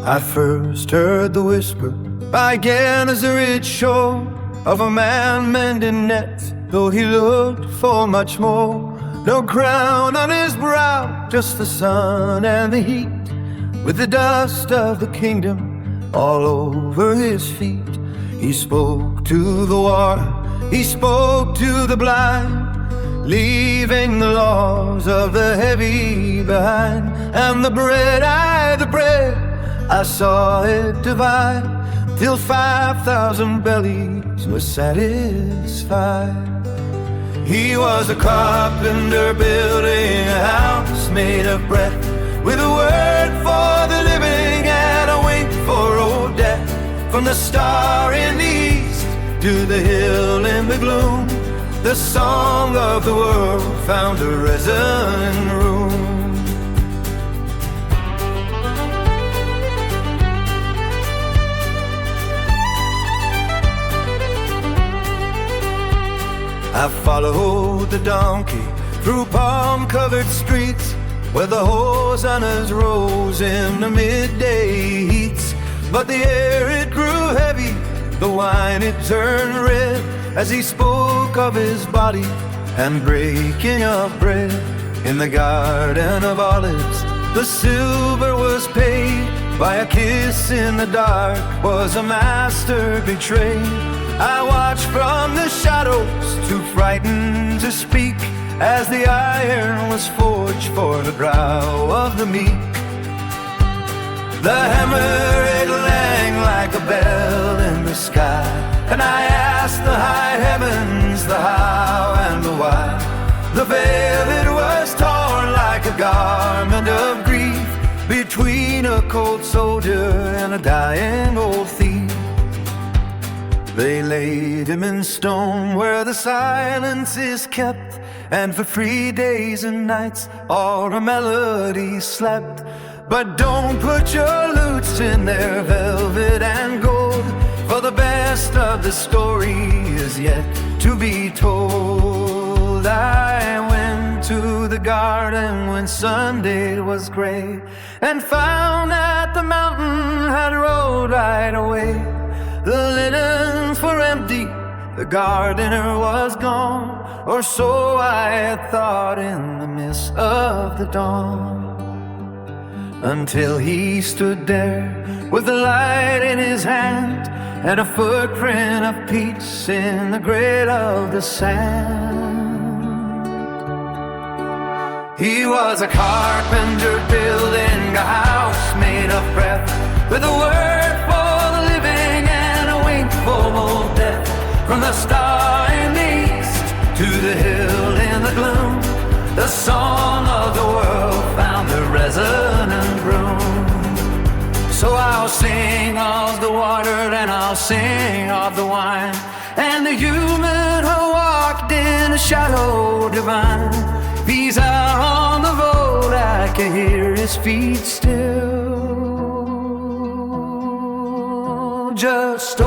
I first heard the whisper by Gennesaret shore of a man mending nets, though he looked for much more. No crown on his brow, just the sun and the heat, with the dust of the kingdom all over his feet. He spoke to the water, he spoke to the blind, leaving the laws of the heavy behind. And the bread I saw it divide, till 5,000 bellies were satisfied. He was a carpenter building a house made of breath, with a word for the living and a wink for old death. From the star in the east to the hill in the gloom, the song of the world found a resonant room. I followed the donkey through palm-covered streets, where the hosannas rose in the midday heats. But the air, it grew heavy, the wine, it turned red, as he spoke of his body and breaking of bread. In the garden of olives, the silver was paid, by a kiss in the dark was a master betrayed. I watched from the shadows, too frightened to speak, as the iron was forged for the brow of the meek. The hammer, it rang like a bell in the sky, and I asked the high heavens the how and the why. The veil, it was torn like a garment of grief, between a cold soldier and a dying old thief. They laid him in stone where the silence is kept, and for 3 days and nights all the melodies slept. But don't put your lutes in their velvet and gold, for the best of the story is yet to be told. I went to the garden when Sunday was gray, and found that the mountain had rolled right away. The linens were empty, the gardener was gone, or so I had thought in the mist of the dawn. Until he stood there with the light in his hand, and a footprint of peace in the grit of the sand. He was a carpenter building a house made of breath, with a word for the living and a wink for old death. From the star in the east to the hill in the gloom, the song of the world found a resonant room. So I'll sing of the water, and I'll sing of the wine, and the human who walked in a shadow divine. He's out on the road, I can hear his feet still. Just